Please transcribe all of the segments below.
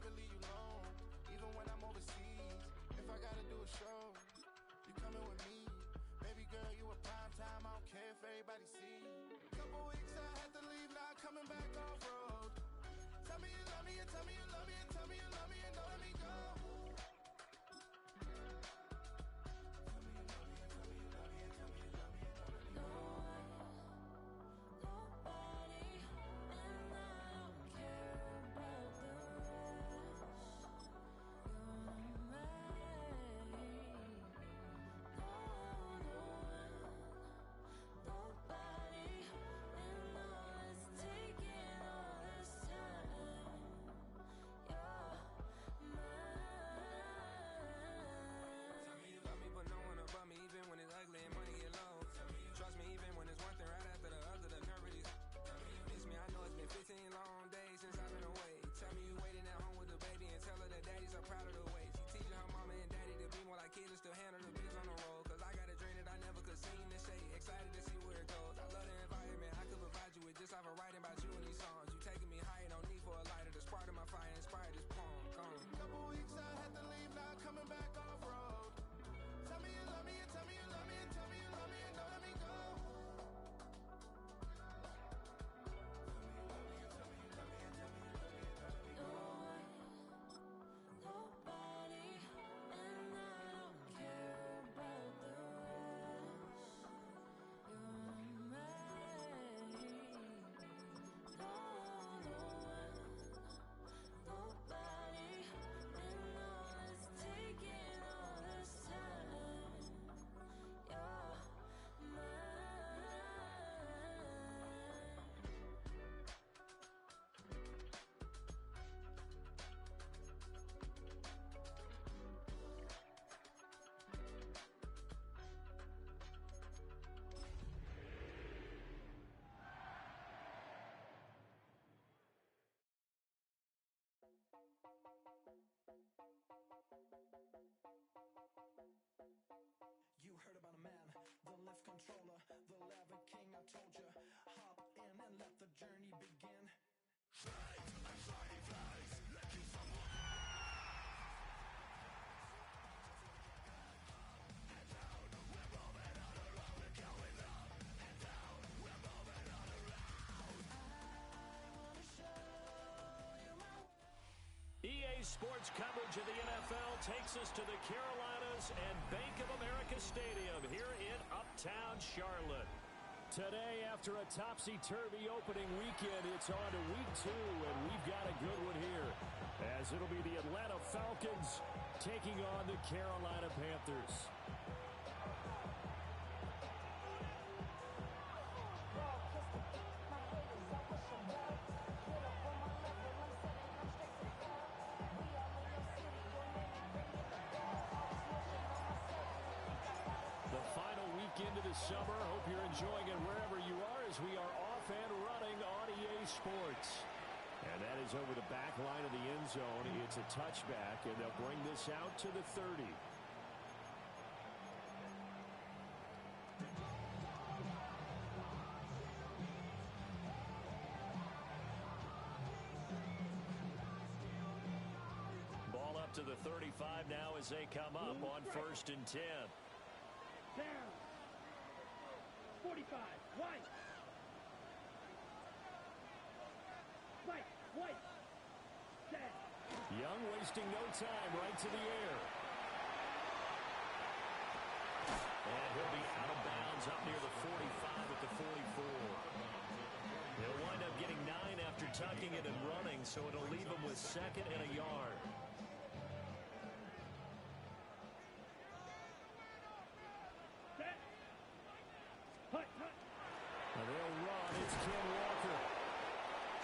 never leave you alone, even when I'm overseas. If I gotta do a show, you coming with me. Baby girl, you a prime time, I don't care if everybody see. Couple weeks I had to leave, now I'm coming back off road. Tell me you love me, and tell me you love me, and tell me you love me, and don't let me go. You heard about a man, the lift controller, the lever king. I told you, hop in and let the journey begin. EA Sports coverage of the NFL takes us to the Carolinas and Bank of America Stadium here in Uptown Charlotte. Today, after a topsy-turvy opening weekend, it's on to week 2, and we've got a good one here, as it'll be the Atlanta Falcons taking on the Carolina Panthers. Into the summer. Hope you're enjoying it wherever you are, as we are off and running on EA Sports. And that is over the back line of the end zone. It's a touchback, and they'll bring this out to the 30. Ball up to the 35 now as they come up on 1st and 10. Down. 45. White. White. Set. Young wasting no time, right to the air. And he'll be out of bounds up near the 45 at the 44. He'll wind up getting 9 after tucking it and running, so it'll leave him with 2nd and a yard. They'll run. It's Ken Walker.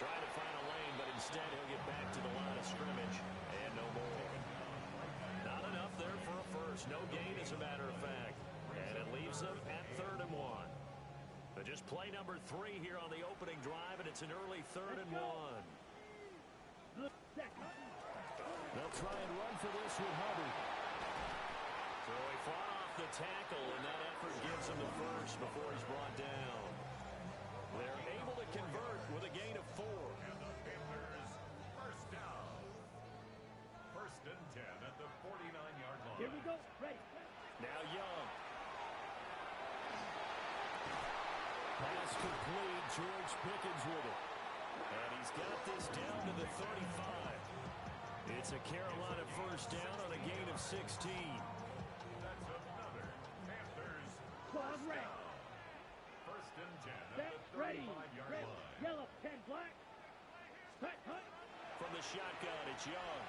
Trying to find a lane, but instead he'll get back to the line of scrimmage. And no more. Not enough there for a first. No gain, as a matter of fact. And it leaves them at 3rd and 1. But just play number 3 here on the opening drive, and it's an early 3rd and 1. They'll try and run for this with Hubbard. So he fought off the tackle, and that effort gives him the first before he's brought down. They're able to convert with a gain of 4. And the Panthers first down. Ready. Now Young. Pass complete. George Pickens with it. And he's got this down to the 35. It's a Carolina first down on a gain of 16. That's another Panthers Squad red. first and 10 at Set. the Ready. 35-yard Red. line. Yellow. 10 black. Set. Hunt. From the shotgun, it's Young.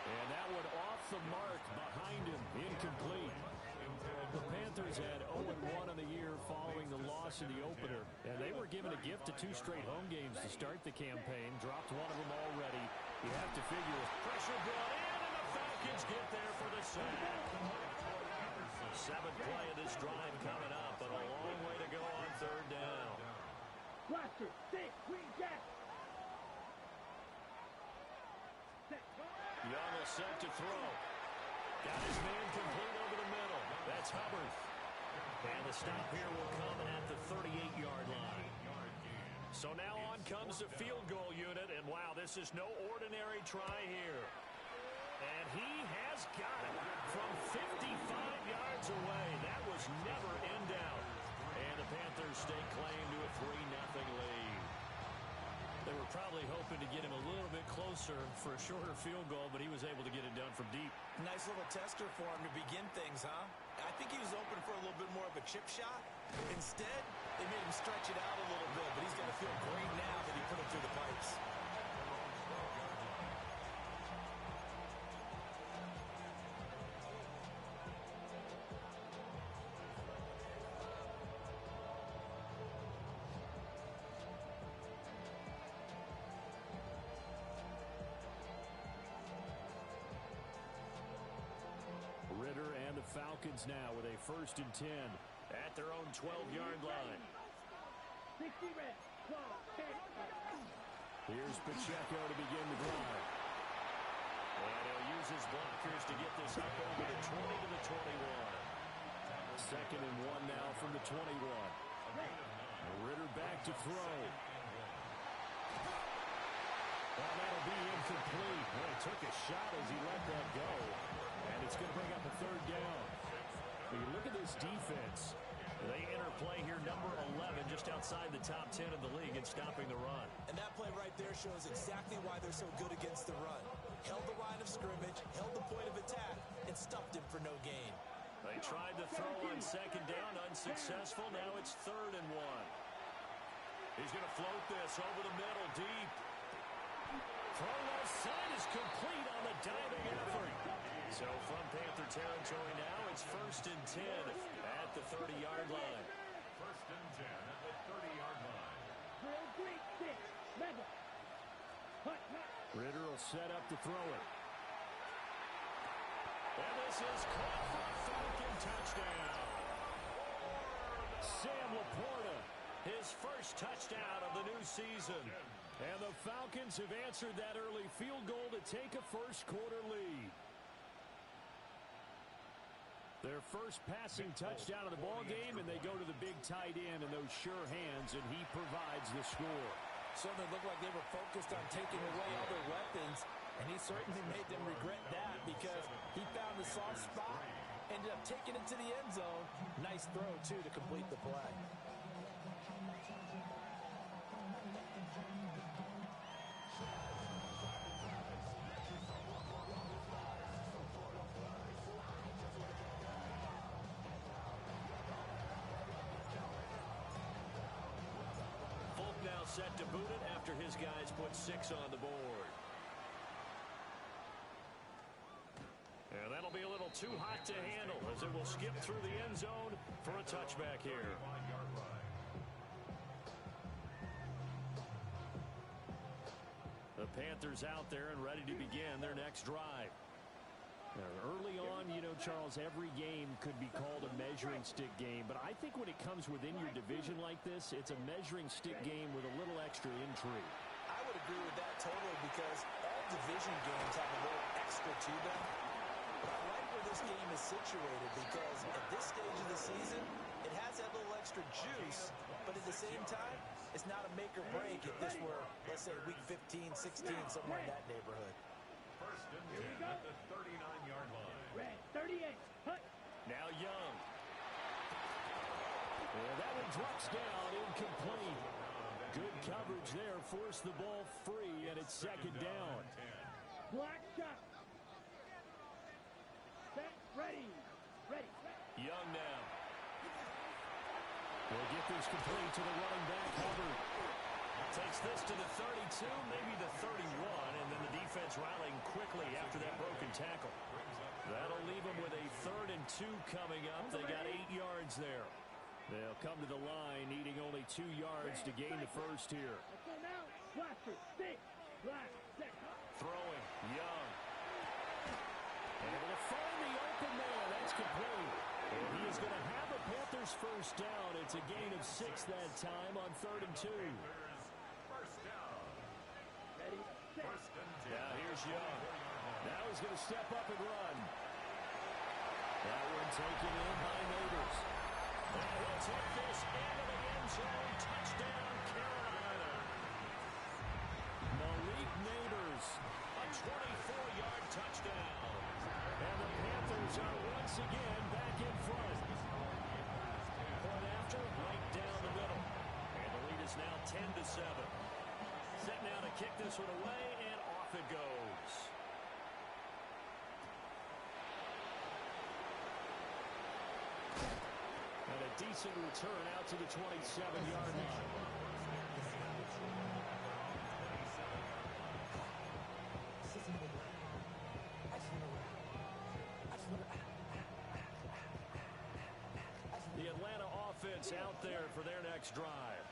And that one off the mark behind him. Incomplete. The Panthers had 0-1 on the year following the loss in the opener. And they were given a gift of 2 straight home games to start the campaign. Dropped one of them already. You have to figure pressure brought in, and the Falcons get there for the sack. 7th play of this drive coming up, but a long way to go on 3rd down. Blaster. 6. Green jack. Set. Young will set to throw. Got his man complete over the middle. That's Hubbard. And the stop here will come at the 38-yard line. So now on comes the field goal unit. And wow, this is no ordinary try here. And he has got it from 55 yards away. That was never in doubt. And the Panthers stake claim to a 3-0 lead. They were probably hoping to get him a little bit closer for a shorter field goal, but he was able to get it done from deep. Nice little tester for him to begin things, huh? I think he was open for a little bit more of a chip shot. Instead, they made him stretch it out a little bit, but he's going to feel great now that he put it through the pipes. Ritter and the Falcons now with a 1st and 10 at their own 12-yard line. 60 red. 12. 10. Here's Pacheco to begin the drive. And he'll use his blockers to get this up over the 20 to the 21. 2nd and 1 now from the 21. Ritter back to throw. Well, that'll be incomplete. Well, he took a shot as he let that go. And it's going to bring up a 3rd down. When you look at this defense, they enter play here number 11, just outside the top 10 of the league in stopping the run. And that play right there shows exactly why they're so good against the run. Held the line of scrimmage, held the point of attack, and stuffed him for no gain. They tried to throw on 2nd down, unsuccessful. Now it's 3rd and 1. He's going to float this over the middle, deep. Throw left side is complete on the diving effort. So from Panther territory now, it's 1st and 10 at the 30-yard line. 1st and 10 at the 30-yard line. Drill. Green. 6. Level. Hunt. Hunt. Ritter will set up to throw it. And this is caught for a Falcon touchdown. Sam Laporta, his first touchdown of the new season. And the Falcons have answered that early field goal to take a first-quarter lead. Their first passing touchdown of the ball game, and they go to the big tight end in those sure hands, and he provides the score. Certainly looked like they were focused on taking away all their weapons, and he certainly made them regret that because he found the soft spot, ended up taking it to the end zone. Nice throw, too, to complete the play. Set to boot it after his guys put 6 on the board. And that'll be a little too hot to handle as it will skip through the end zone for a touchback here. The Panthers out there and ready to begin their next drive. Now, early on, you know, Charles, every game could be called a measuring stick game, but I think when it comes within your division like this, it's a measuring stick game with a little extra intrigue. I would agree with that totally because all division games have a little extra to them. But I like where this game is situated because at this stage of the season, it has that little extra juice, but at the same time, it's not a make or break if this were, let's say, week 15, 16, somewhere in that neighborhood. First and Here 10 we go. at the 39-yard line. Red, 38. Hut. Now Young. And that one drops down, incomplete. Good coverage there, forced the ball free, and it's second down. Black shot. Set, ready. Ready. Young now. Will get this complete to the running back, Hubbard. Takes this to the 32, maybe the 31, and then the defense rallying quickly after that broken tackle. That'll leave them with a 3rd and 2 coming up. They got 8 yards there. They'll come to the line, needing only 2 yards to gain the first here. Let's go now. Blaster, 6. Black, 6. Throwing, Young. Able to find the open man. That's complete. And he is going to have a Panthers first down. It's a gain of 6 that time on 3rd and 2. First down. Ready, set. First and 10. Now here's Young. Now he's going to step up and run. That one taken in by Neighbors. And he'll take this into the end zone. Touchdown, Carolina. Malik Neighbors, a 24-yard touchdown. And the Panthers are once again back in front. Point after, right down the middle. And the lead is now 10-7. Set now to kick this one away, and off it goes. And a decent return out to the 27-yard line. The Atlanta offense out there for their next drive.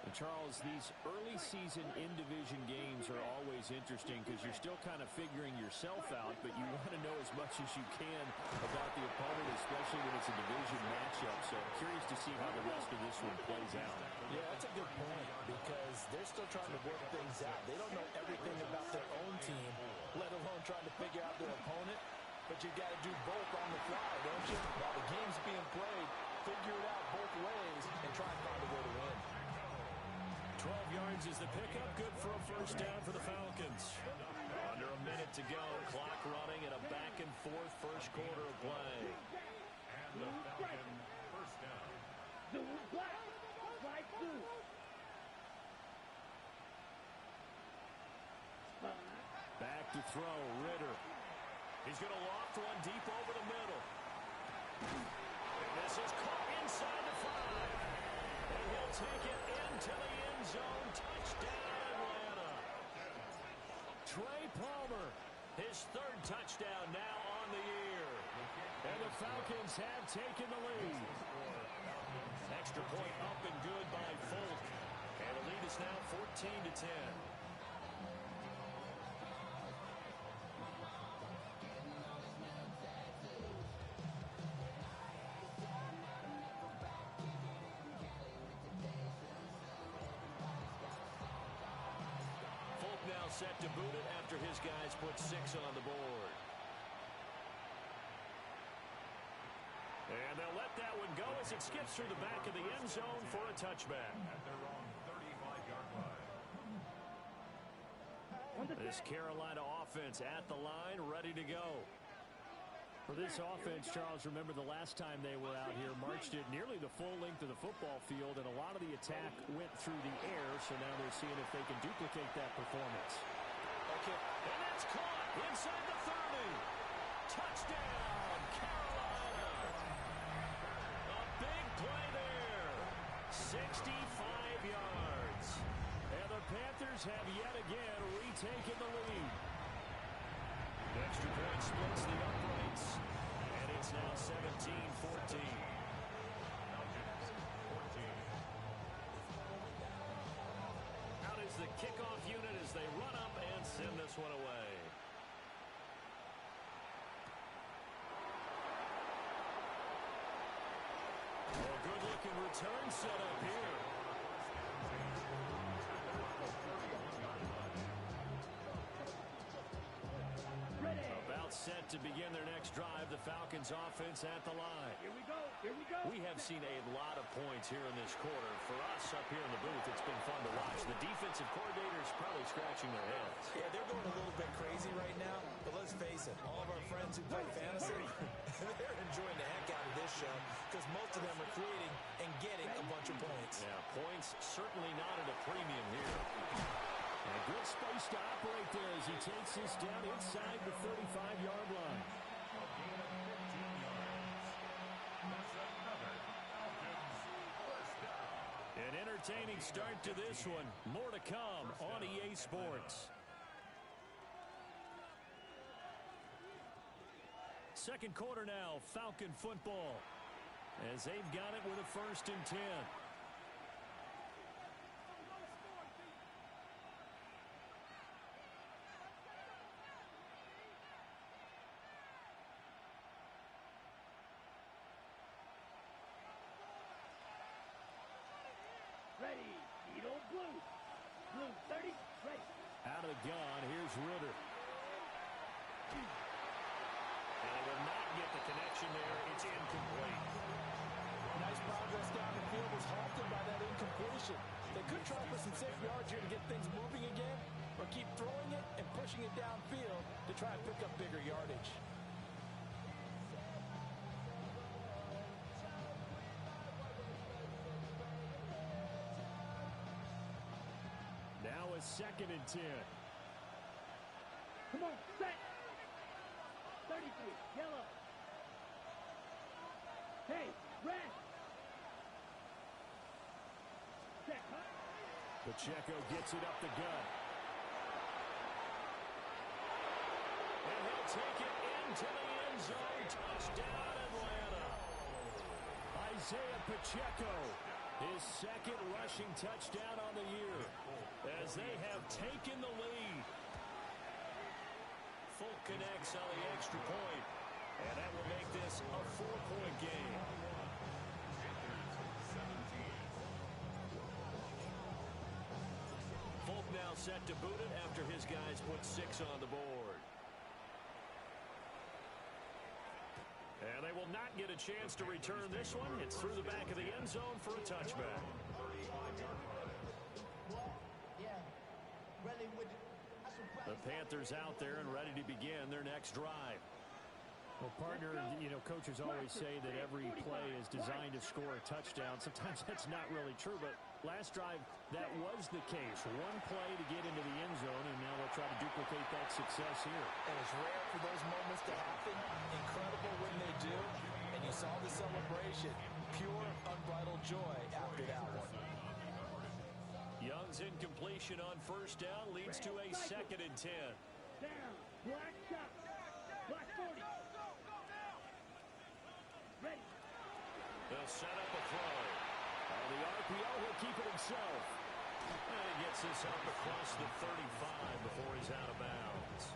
And Charles, these early season in-division games are always interesting because you're still kind of figuring yourself out, but you want to know as much as you can about the opponent, especially when it's a division matchup. So I'm curious to see how the rest of this one plays out. Yeah, that's a good point because they're still trying to work things out. They don't know everything about their own team, let alone trying to figure out their opponent. But you got to do both on the fly, don't you? While the game's being played, figure it out both ways and try and find a way to win. 12 yards is the pickup. Good for a first down for the Falcons. Under a minute to go. Clock running in a back-and-forth first quarter of play. And the Falcon first down. Zoo, black. Black, zoo. Back to throw. Ritter. He's going to loft one deep over the middle. And this is caught inside the 5. And he'll take it into the end zone. Touchdown, Atlanta. Trey Palmer, his 3rd touchdown now on the year. And the Falcons have taken the lead. Extra point up and good by Folk. And the lead is now 14-10. Set to boot it after his guys put 6 on the board. And they'll let that one go as it skips through the back of the end zone for a touchback. At their own 35-yard line. This Carolina offense at the line, ready to go. For this offense, Charles, remember the last time they were out here, marched it nearly the full length of the football field, and a lot of the attack went through the air, so now they're seeing if they can duplicate that performance. Okay. And that's caught inside the 30. Touchdown, Carolina. A big play there. 65 yards. And the Panthers have yet again retaken the lead. The extra point splits the uprights, and it's now 17-14. Out is the kickoff unit as they run up and send this one away. A good-looking return set up here. About set to begin their next drive. The Falcons offense at the line. Here we go. Here we go. We have seen a lot of points here in this quarter. For us up here in the booth, it's been fun to watch. The defensive coordinators probably scratching their heads. Yeah, they're going a little bit crazy right now, but let's face it, all of our friends who play fantasy, they're enjoying the heck out of this show because most of them are creating and getting a bunch of points. Yeah, points certainly not at a premium here. And a good space to operate there as he takes this down inside the 35-yard line. A gain of 15 yards. That's another Falcons first down. An entertaining start to this one. More to come on EA Sports. Second quarter now, Falcon football, as they've got it with a 1st and 10. Ready. Needle blue. Blue 30. Ready. Out of the gun, here's Ritter. And they will not get the connection there. It's incomplete. Nice progress down the field was halted by that incompletion. They could try for some safe yards here to get things moving again, or keep throwing it and pushing it downfield to try and pick up bigger yardage. Now a 2nd and 10. Come on. Set. 33. Yellow. Hey. Red. Set. Huh? Pacheco gets it up the gut. And he'll take it into the end zone. Touchdown, Atlanta. Isaiah Pacheco, his 2nd rushing touchdown on the year, as they have taken the lead. Full connects on the extra point, and that will make this a 4-point game. Folk now set to boot it after his guys put 6 on the board. And they will not get a chance to return this one. It's through the back of the end zone for a touchback. The Panthers out there and ready to begin their next drive. Well, partner, coaches always say that every play is designed to score a touchdown. Sometimes that's not really true, but last drive, that was the case. One play to get into the end zone, and now they'll try to duplicate that success here. And it's rare for those moments to happen. Incredible when they do. And you saw the celebration. Pure, unbridled joy after that one. Young's incompletion on 1st down leads to a 2nd and 10. Down. Black shot. Black 40. Ready. They'll set up a throw. On the RPO, he'll keep it himself. And he gets this up across the 35 before he's out of bounds.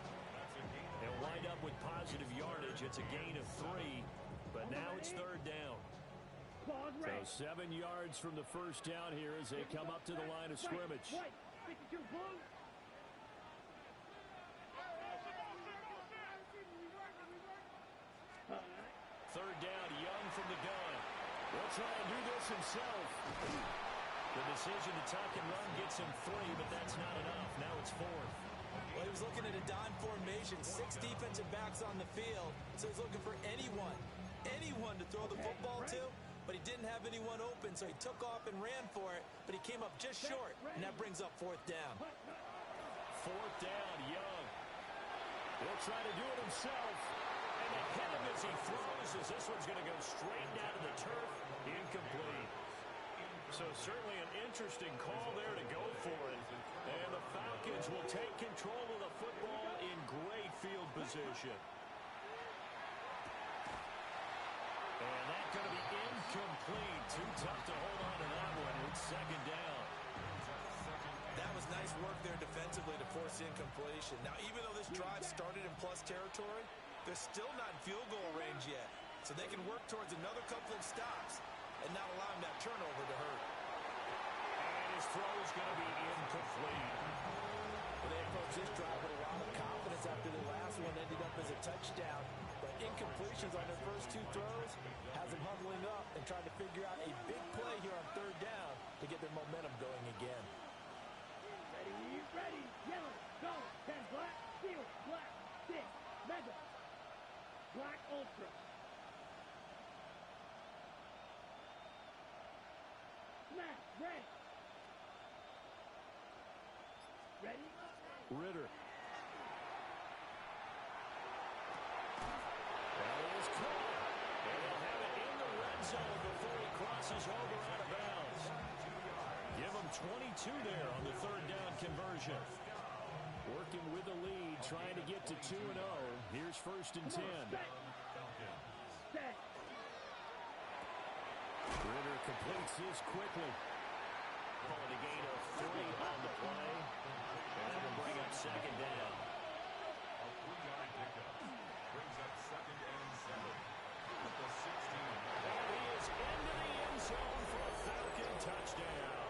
He'll wind up with positive yardage. It's a gain of 3, but now it's 3rd down. So 7 yards from the 1st down here as they come up to the line of scrimmage. White. 52 blue. Third down, Young from the gun. Will try and do this himself. The decision to tuck and run gets him 3, but that's not enough. Now it's 4th. Well, he was looking at a dime formation, 6 defensive backs on the field, so he's looking for anyone to throw the football to, but he didn't have anyone open, so he took off and ran for it, but he came up just short, and that brings up 4th down. 4th down, Young. He'll try to do it himself. And they hit him as he throws, as this one's going to go straight down to the turf. Incomplete. So certainly an interesting call there to go for it. And the Falcons will take control of the football in great field position. And that's going to be incomplete. Too tough to hold on to that one. It's 2nd down. That was nice work there defensively to force incompletion. Now, even though this drive started in plus territory, they're still not in field goal range yet. So they can work towards another couple of stops and not allowing that turnover to hurt. And his throw is going to be incomplete. Well, they approached this drive with a lot of confidence after the last one ended up as a touchdown. incompletions on their first 2 throws has them huddling up and trying to figure out a big play here on 3rd down to get their momentum going again. Ready, yellow, go, 10 black, steel, black, 6, mega, black ultra. Smash, red. Ready? Ritter. That is caught. And they'll have it in the red zone before he crosses over out of bounds. Give him 22 there on the 3rd down conversion. Working with the lead, trying to get to 2-0. Here's 1st and 10. Set. Ritter completes this quickly. Calling a gain of 3 on the play. And that will bring up 2nd down. A 3-yard pickup brings up 2nd and 7 at the 16. And he is into the end zone for a Falcon touchdown.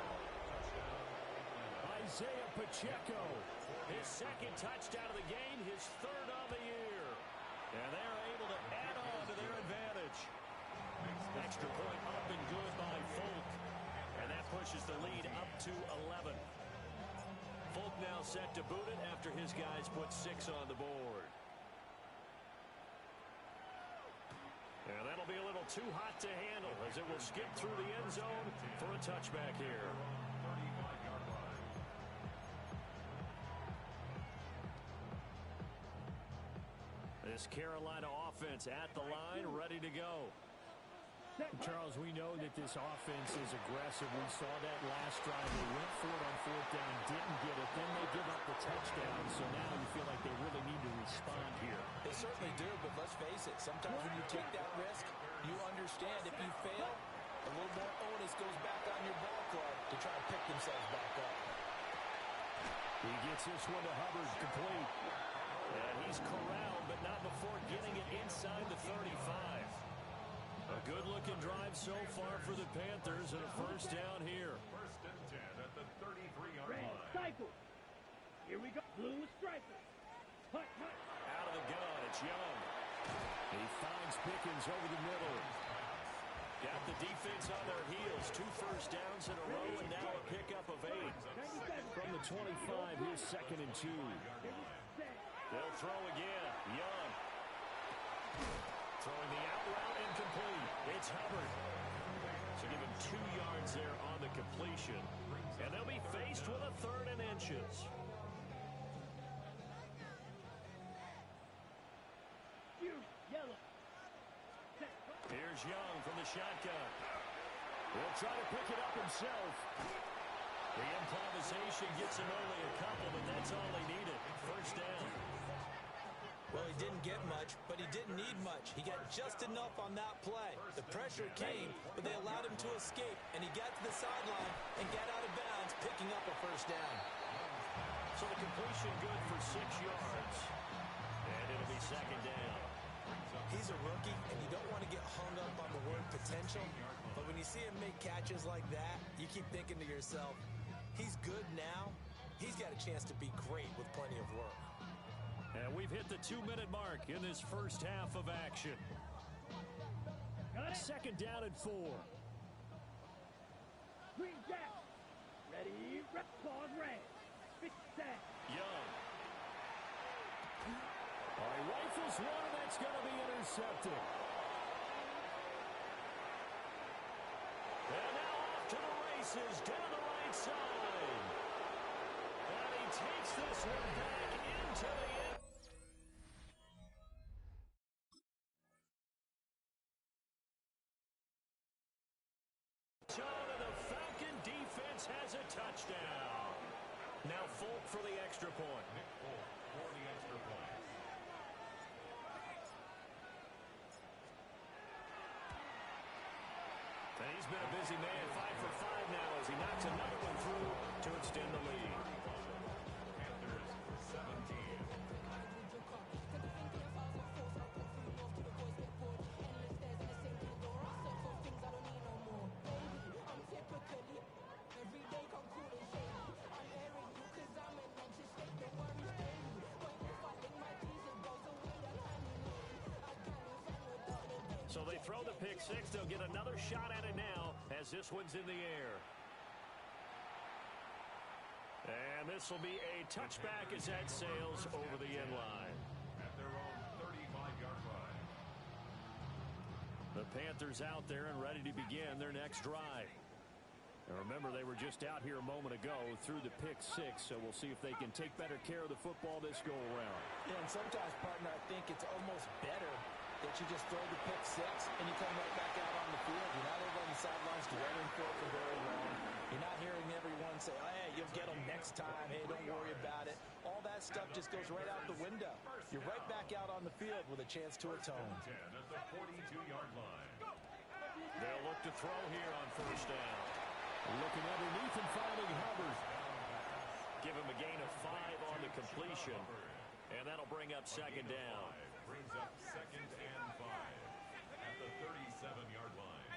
Isaiah Pacheco, his 2nd touchdown of the game, his 3rd on the year. And they're able to add on to their advantage. Extra point up and good by Folk. And that pushes the lead up to 11. Folk now set to boot it after his guys put 6 on the board. And that'll be a little too hot to handle as it will skip through the end zone for a touchback here. 35-yard line. This Carolina offense at the line, ready to go. Charles, we know that this offense is aggressive. We saw that last drive. They went for it on 4th down, didn't get it. Then they give up the touchdown. So now you feel like they really need to respond here. They certainly do, but let's face it. Sometimes when you take that risk, you understand if you fail, a little more onus goes back on your ball club to try to pick themselves back up. He gets this one to Hubbard, complete. And he's corralled, but not before getting it inside the 35. A good-looking drive so far for the Panthers and a 1st down here. 1st and 10 at the 33-yard Red, line. cycle. Here we go. Blue striker. Hut, hut. Out of the gun, it's Young. He finds Pickens over the middle. Got the defense on their heels. 2 first downs in a row, and now a pickup of 8. From the 25, here's 2nd and 2. They'll throw again. Young. Throwing the out route incomplete. It's Hubbard. So give him 2 yards there on the completion. And they'll be faced with a 3rd and inches. Yellow. Here's Young from the shotgun. He'll try to pick it up himself. The improvisation gets him only a couple, but that's all they needed. 1st down. Well, he didn't get much, but he didn't need much. He got just enough on that play. The pressure came, but they allowed him to escape, and he got to the sideline and got out of bounds, picking up a 1st down. So the completion good for 6 yards. And it'll be 2nd down. He's a rookie, and you don't want to get hung up on the word potential, but when you see him make catches like that, you keep thinking to yourself, he's good now. He's got a chance to be great with plenty of work. And we've hit the 2-minute mark in this 1st half of action. 2nd down and 4. Green jack. Ready, red, pause, red. Fix that. Young. All right, rifles one, and that's going to be intercepted. And now off to the races down the right side. And he takes this one back into the end. And the Falcon defense has a touchdown. Now Folk for the extra point. Nick Folk for the extra point. And he's been a busy man, 5 for 5 now as he knocks another one through to extend the lead. Panthers 17. So they throw the pick six. They'll get another shot at it now as this one's in the air. And this will be a touchback as that sails over the end line. At their own 35-yard line. The Panthers out there and ready to begin their next drive. And remember, they were just out here a moment ago through the pick six, so we'll see if they can take better care of the football this go-around. Yeah, and sometimes, partner, I think it's almost better that you just throw the pick six and you come right back out on the field. You're not over on the sidelines dwelling for it for very long. You're not hearing everyone say, oh, hey, you'll get them next time. Hey, don't worry about it. All that stuff just goes right out the window. You're right back out on the field with a chance to atone. 10 at the 42-yard line. They'll look to throw here on first down. Looking underneath and finding Hubbard. Give him a gain of 5 on the completion. And that'll bring up second down. Brings up second and 5 at the 37-yard line.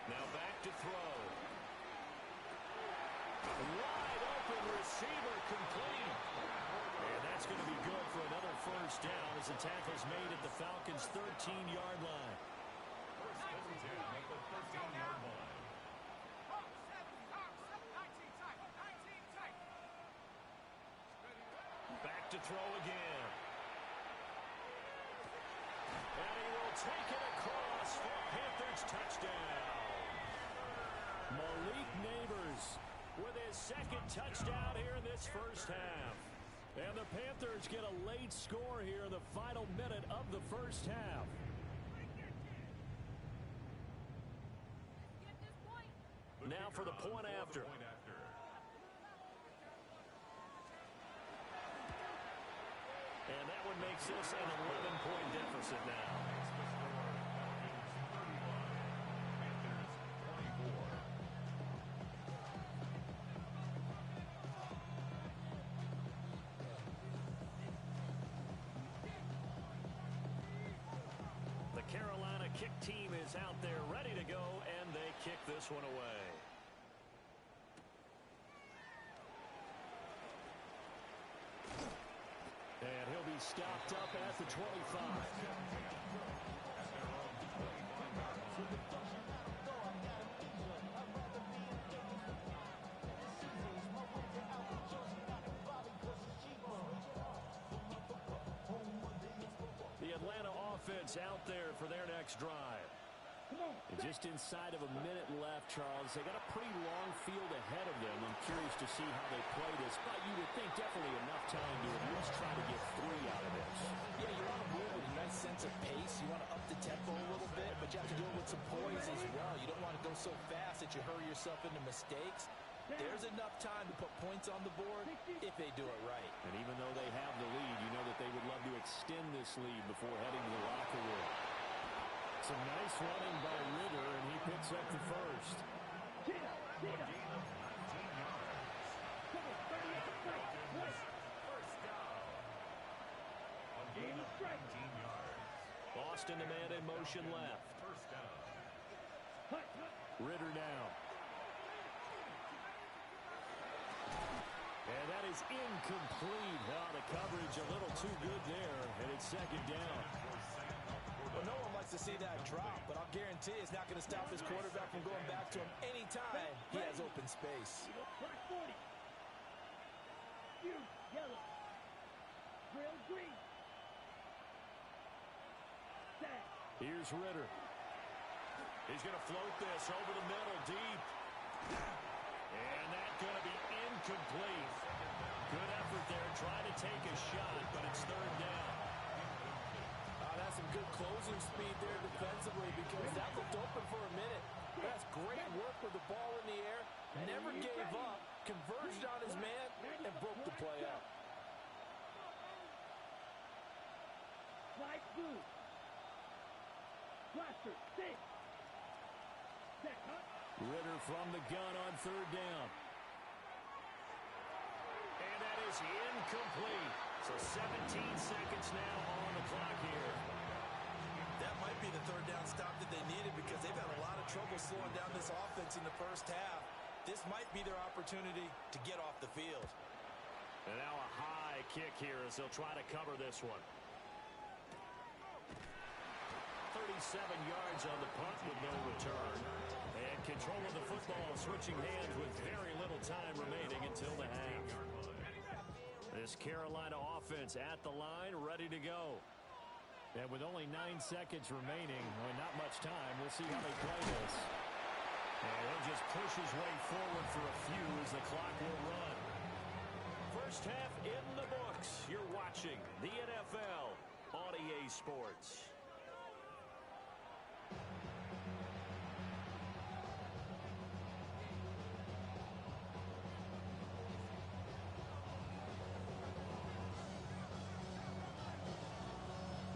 Now back to throw. Wide open receiver complete. And that's going to be good for another first down as the tackle's made at the Falcons' 13-yard line. First and 10 at the 13-yard line. Back to throw again. And he will take it across for Panthers touchdown. Malik Neighbors with his second touchdown here in this first half. And the Panthers get a late score here in the final minute of the first half. Now for the point after. And that one makes this an 11-point deficit now. The Carolina kick team is out there ready to go, and they kick this one away. And he'll be stopped up at the 25. The Atlanta offense out there for their next drive. And just inside of a minute left, Charles. They got a pretty long field ahead of them. I'm curious to see how they play this, but you would think definitely enough time to at least try to get 3 out of this. Yeah, you want to move with a nice sense of pace. You want to up the tempo a little bit, but you have to do it with some poise as well. You don't want to go so fast that you hurry yourself into mistakes. There's enough time to put points on the board if they do it right. And even though they have the lead, you know that they would love to extend this lead before heading to the locker room. Some nice running by Ritter, and he picks up the first. Boston, the man in motion left. Ritter down. And that is incomplete. Oh, the coverage a little too good there, and it's second down. Well, no one likes to see that drop, but I'll guarantee it's not going to stop his quarterback from going back to him anytime he has open space. Black 40. You, yellow. Grill green. Set. Here's Ritter. He's going to float this over the middle deep. And that's going to be incomplete. Good effort there, trying to take a shot, but it's third down. That's some good closing speed there defensively because that looked open for a minute. That's great work with the ball in the air. Never gave up, converged on his man, and broke the play out. Light blue. Blaster, 6. Set, huh? Ritter from the gun on third down. And that is incomplete. So 17 seconds now on the clock here. That might be the third down stop that they needed because they've had a lot of trouble slowing down this offense in the first half. This might be their opportunity to get off the field. And now a high kick here as they'll try to cover this one. 37 yards on the punt with no return. And control of the football switching hands with very little time remaining until the half. This Carolina offense at the line, ready to go. And with only 9 seconds remaining, well, not much time, we'll see how they play this. And he'll just push his way forward for a few as the clock will run. First half in the books. You're watching the NFL on EA Sports.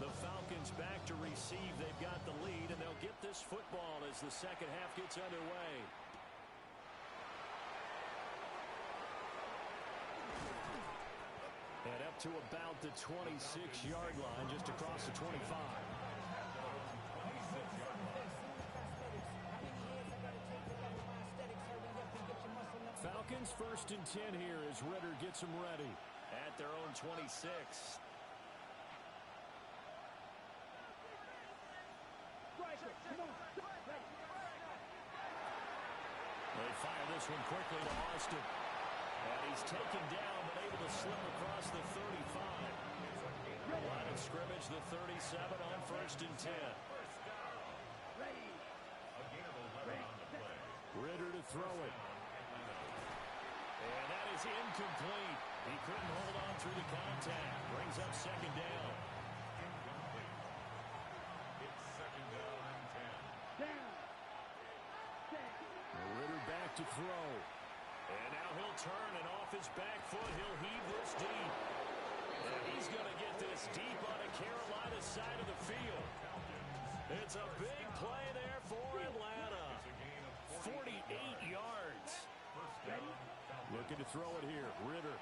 The Falcons back to receive. They've got the lead, and they'll get this football as the second half gets underway. And up to about the 26-yard line, just across the 25. Falcons first and 10 here as Ritter gets them ready at their own 26. They fire this one quickly to Austin. And he's taken down, but able to slip across the 35. Line of scrimmage, the 37 on first and 10. Ritter to throw it. And that is incomplete. He couldn't hold on through the contact. Brings up second down. It's second down and 10. Ritter back to throw. And now he'll turn, and off his back foot, he'll heave this deep. And he's going to get this deep on the Carolina side of the field. It's a big play there for Atlanta. 48 yards. Looking to throw it here. Ritter.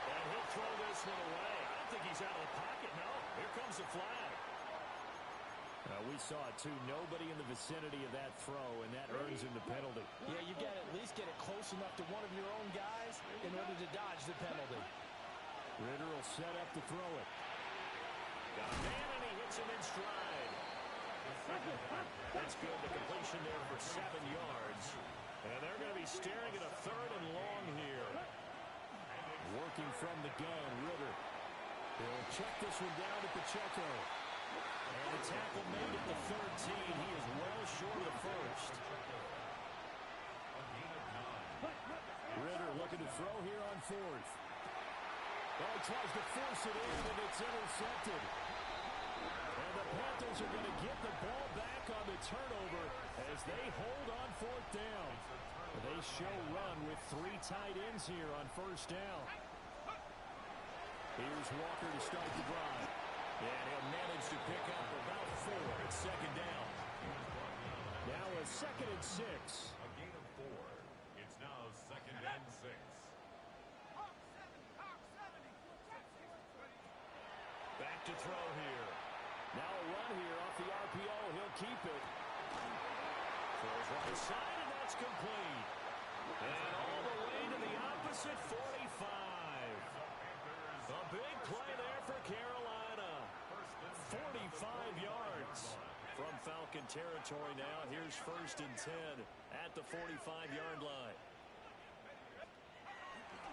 And he'll throw this one away. I don't think he's out of the pocket, no. Here comes the flag. We saw it, too. Nobody in the vicinity of that throw, and that earns him the penalty. Yeah, you got to at least get it close enough to one of your own guys in order to dodge the penalty. Ritter will set up to throw it. Got a man, and he hits him in stride. That's good. The completion there for 7 yards. And they're going to be staring at a third and long here. Working from the gun, Ritter. He'll check this one down to Pacheco. And the tackle made at the 13. He is well short of the first. Ritter looking to throw here on fourth. Oh, he tries to force it in, and it's intercepted. And the Panthers are going to get the ball back on the turnover as they hold on fourth down. They show run with 3 tight ends here on first down. Here's Walker to start the drive. And he'll manage to pick up about 4 at second down. Now a second and 6. A gain of 4. It's now second and 6. Back to throw here. Now a run here off the RPO. He'll keep it. Throws right side, and that's complete. And all the way to the opposite 45. A big play there for Carolina. 45 yards from Falcon territory now. Here's first and 10 at the 45-yard line.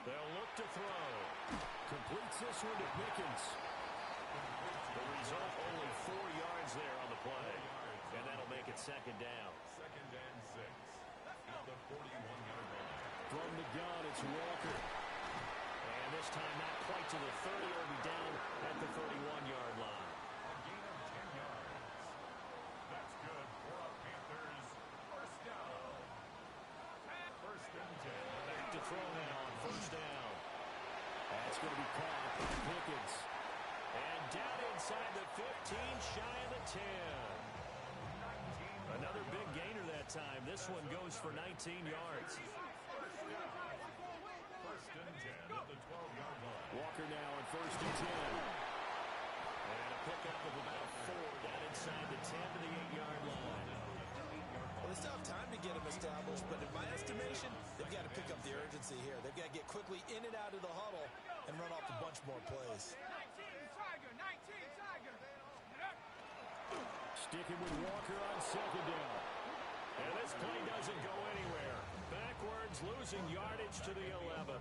They'll look to throw. Completes this one to Pickens. The result, only 4 yards there on the play. And that'll make it second down. Second and 6. At the 41-yard line. From the gun, it's Walker. And this time not quite to the 30, or be down at the 31-yard line. A gain of 10 yards. That's good for a Panthers first down. First and 10. Back to throw now on first down. That's going to be caught by Pickens. And down inside the 15, shy of the 10. Another big gainer that time. This one goes for 19 yards. First and 10 at the 12-yard line. Walker now on first and 10. And a pickup of about 4 down inside the 10 to the 8-yard line. Well, they still have time to get them established, but in my estimation, they've got to pick up the urgency urgency here. They've got to get quickly in and out of the huddle and run off a bunch more plays. 19 Tiger. Sticking with Walker on second down. And this play doesn't go anywhere. Backwards, losing yardage to the 11.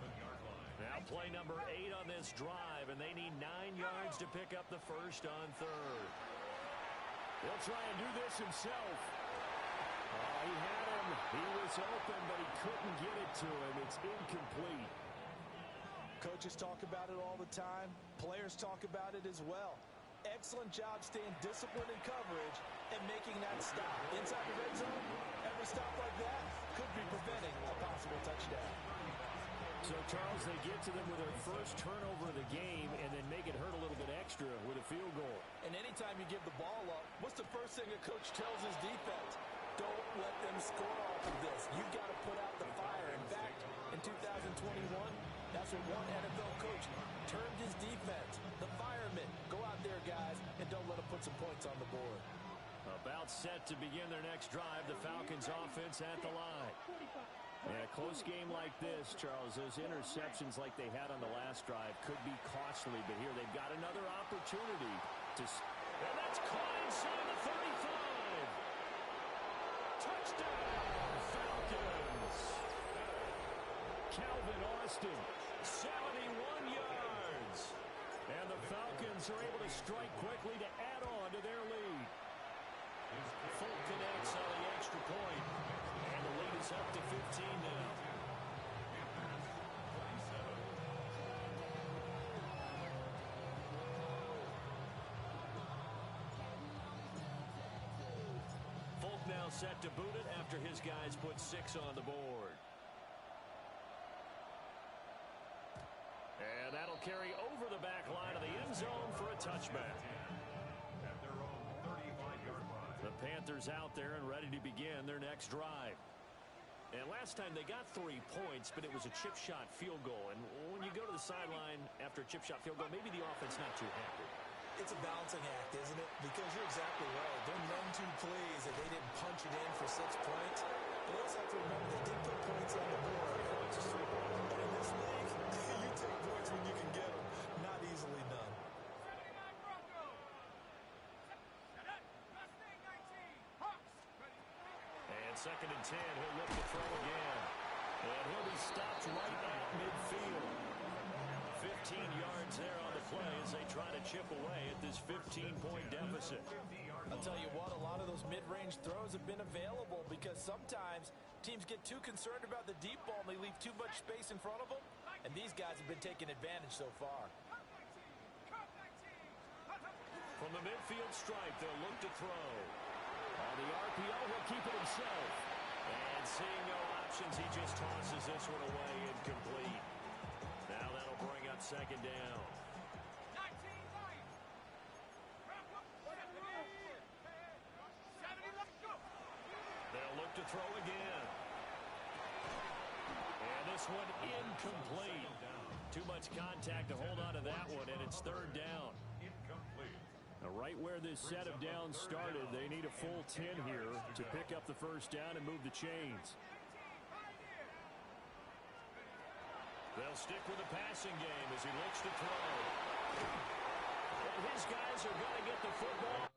Now play number 8 on this drive, and they need 9 yards to pick up the first on third. He'll try and do this himself. He had him. He was open, but he couldn't get it to him. It's incomplete. Coaches talk about it all the time. Players talk about it as well. Excellent job staying disciplined in coverage and making that stop. Inside the red zone, every stop like that could be preventing a possible touchdown. So, Charles, they get to them with their first turnover of the game and then make it hurt a little bit extra with a field goal. And anytime you give the ball up, what's the first thing a coach tells his defense? Don't let them score off of this. You've got to put out the fire. In fact, in 2021, that's what one NFL coach termed his defense. The firemen. Go out there, guys, and don't let them put some points on the board. About set to begin their next drive, the Falcons offense at the line. In a close game like this, Charles, those interceptions like they had on the last drive could be costly, but here they've got another opportunity to... And that's caught inside the 35. Touchdown, Falcons. Calvin Austin, 71 yards. And the Falcons are able to strike quickly to add on to their lead. Folk connects on the extra point. And the lead is up to 15 now. Folk now set to boot it after his guys put 6 on the board. And that'll carry over the back line of the end zone for a touchback. At their own 35-yard line. The Panthers out there and ready to begin their next drive. And last time they got 3 points, but it was a chip shot field goal. And when you go to the sideline after a chip shot field goal, maybe the offense not too happy. It's a balancing act, isn't it? Because you're exactly right. They're none too pleased that they didn't punch it in for 6 points. But you also have to remember they did put points on the board. And in this league, you take points when you can get them. Not easily done. And second and 10, he'll look to throw again. And he'll be stopped right at midfield. 15 yards there on the play as they try to chip away at this 15-point deficit. I'll tell you what, a lot of those mid-range throws have been available because sometimes teams get too concerned about the deep ball and they leave too much space in front of them. And these guys have been taking advantage so far. From the midfield stripe, they'll look to throw. On the RPO, he'll keep it himself. And seeing no options, he just tosses this one away incomplete. Now that'll bring up second down. They'll look to throw again. And this one incomplete. Too much contact to hold on to that one, and it's third down. Incomplete. Now, right where this set of downs started, they need a full 10 here to pick up the first down and move the chains. They'll stick with the passing game as he looks to throw. And his guys are going to get the football.